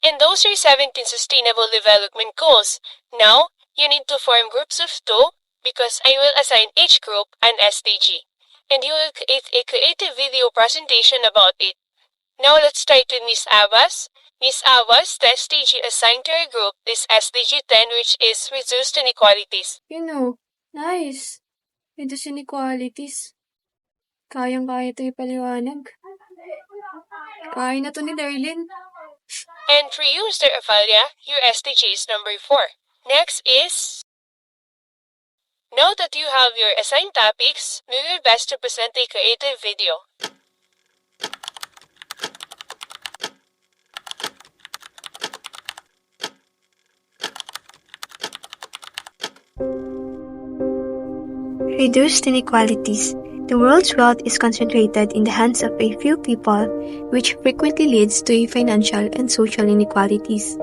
And those are 17 Sustainable Development Goals. Now, you need to form groups of 2 because I will assign each group an SDG. And you will create a creative video presentation about it. Now let's start with Miss Abbas. Miss Abbas, the SDG assigned to our group is SDG 10, which is Reduced Inequalities. Nice. Reduce inequalities. Kayang-kaya ito ipaliwanag. Kaya na to ni Darlene. And for you, Mr. Avalia, your SDG is number 4. Next is... Now that you have your assigned topics, do your best to present a creative video. Reduced inequalities. The world's wealth is concentrated in the hands of a few people, which frequently leads to financial and social inequalities.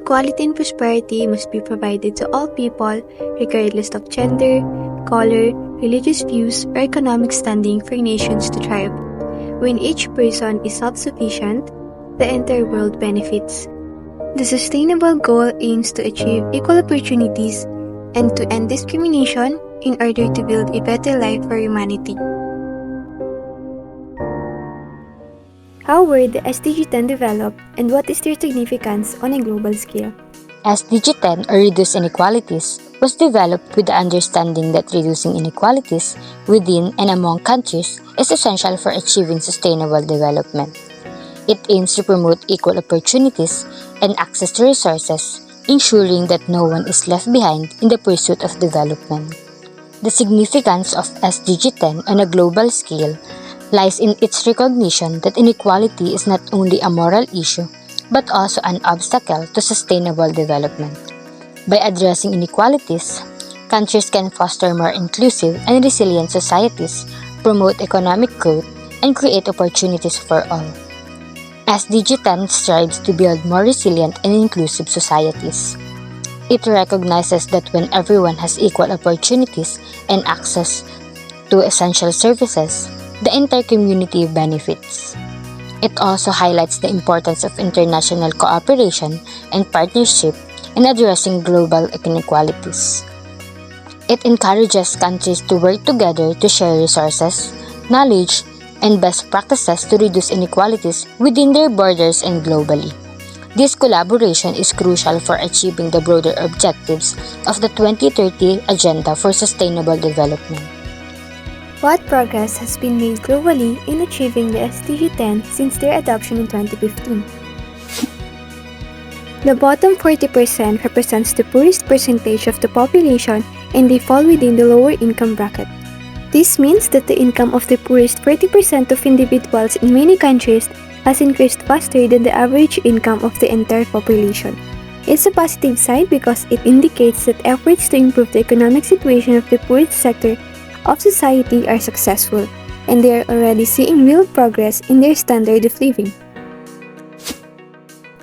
Equality and prosperity must be provided to all people, regardless of gender, color, religious views, or economic standing for nations to thrive. When each person is self-sufficient, the entire world benefits. The sustainable goal aims to achieve equal opportunities and to end discrimination in order to build a better life for humanity. How were the SDG 10 developed and what is their significance on a global scale? SDG 10, or Reduce Inequalities, was developed with the understanding that reducing inequalities within and among countries is essential for achieving sustainable development. It aims to promote equal opportunities and access to resources, ensuring that no one is left behind in the pursuit of development. The significance of SDG 10 on a global scale lies in its recognition that inequality is not only a moral issue, but also an obstacle to sustainable development. By addressing inequalities, countries can foster more inclusive and resilient societies, promote economic growth, and create opportunities for all. SDG 10 strives to build more resilient and inclusive societies. It recognizes that when everyone has equal opportunities and access to essential services, the entire community benefits. It also highlights the importance of international cooperation and partnership in addressing global inequalities. It encourages countries to work together to share resources, knowledge, and best practices to reduce inequalities within their borders and globally. This collaboration is crucial for achieving the broader objectives of the 2030 Agenda for Sustainable Development. What progress has been made globally in achieving the SDG 10 since their adoption in 2015? The bottom 40% represents the poorest percentage of the population and they fall within the lower income bracket. This means that the income of the poorest 40% of individuals in many countries has increased faster than the average income of the entire population. It's a positive sign because it indicates that efforts to improve the economic situation of the poorest sector of society are successful, and they are already seeing real progress in their standard of living.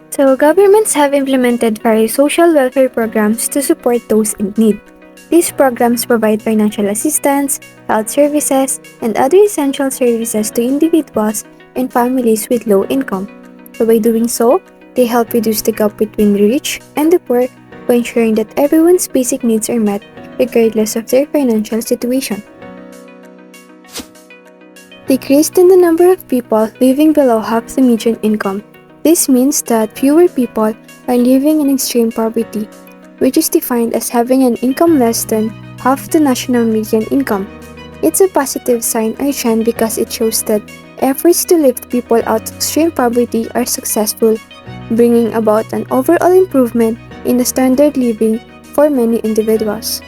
So, governments have implemented various social welfare programs to support those in need. These programs provide financial assistance, health services, and other essential services to individuals and families with low income. So by doing so, they help reduce the gap between the rich and the poor by ensuring that everyone's basic needs are met regardless of their financial situation. Decreased in the number of people living below half the median income. This means that fewer people are living in extreme poverty, which is defined as having an income less than half the national median income. It's a positive sign or trend because it shows that efforts to lift people out of extreme poverty are successful, bringing about an overall improvement in the standard living for many individuals.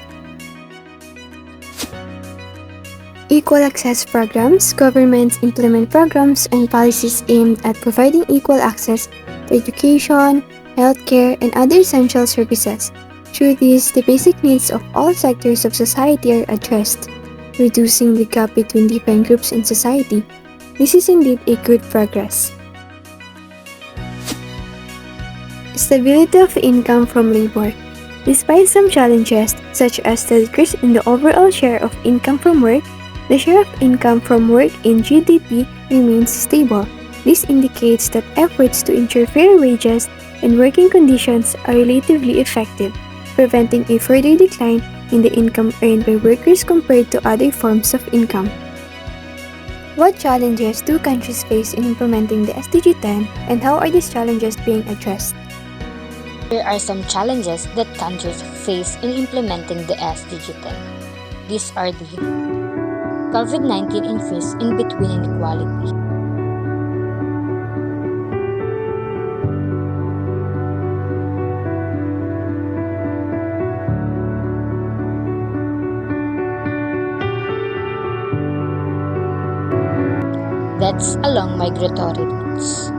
Equal access programs. Governments implement programs and policies aimed at providing equal access to education, healthcare, and other essential services. Through this, the basic needs of all sectors of society are addressed, reducing the gap between different groups in society. This is indeed a good progress. Stability of income from labor. Despite some challenges, such as the decrease in the overall share of income from work, the share of income from work in GDP remains stable. This indicates that efforts to ensure fair wages and working conditions are relatively effective, preventing a further decline in the income earned by workers compared to other forms of income. What challenges do countries face in implementing the SDG 10, and how are these challenges being addressed? There are some challenges that countries face in implementing the SDG 10. These are the COVID-19 increase in between inequality, deaths along migratory routes,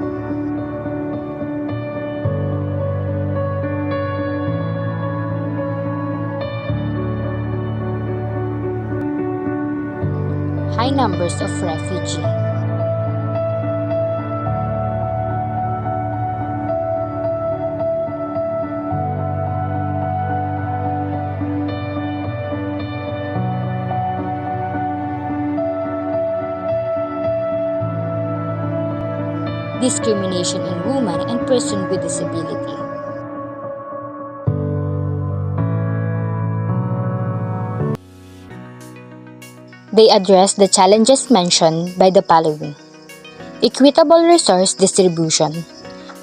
high numbers of refugees, discrimination in women and persons with disability. They address the challenges mentioned by the following. Equitable resource distribution.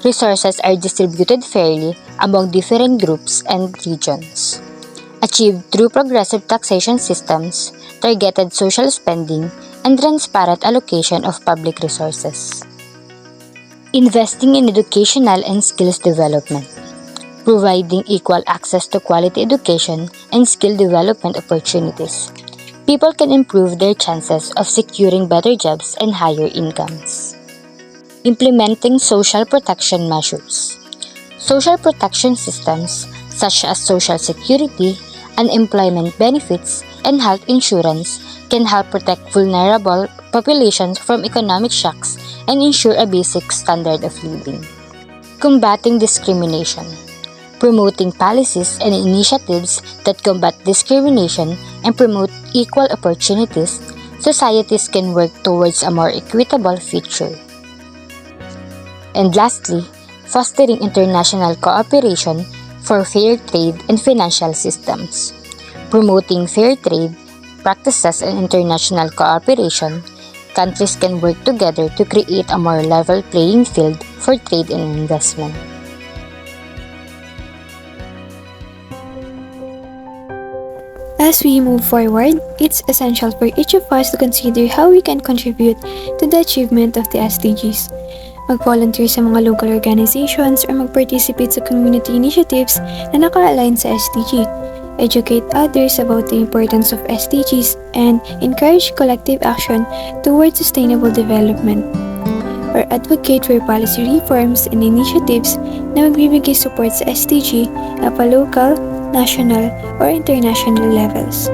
Resources are distributed fairly among different groups and regions. Achieved through progressive taxation systems, targeted social spending, and transparent allocation of public resources. Investing in educational and skills development. Providing equal access to quality education and skill development opportunities. People can improve their chances of securing better jobs and higher incomes. Implementing social protection measures. Social protection systems such as Social Security, unemployment benefits, and health insurance can help protect vulnerable populations from economic shocks and ensure a basic standard of living. Combating discrimination. Promoting policies and initiatives that combat discrimination and promote equal opportunities, societies can work towards a more equitable future. And lastly, fostering international cooperation for fair trade and financial systems. Promoting fair trade practices and international cooperation, countries can work together to create a more level playing field for trade and investment. As we move forward, it's essential for each of us to consider how we can contribute to the achievement of the SDGs. Mag-volunteer sa mga local organizations or mag-participate sa community initiatives na naka-align sa SDG. Educate others about the importance of SDGs and encourage collective action towards sustainable development. Or advocate for policy reforms and initiatives na magbibigay support sa SDG at pa local, national, or international levels.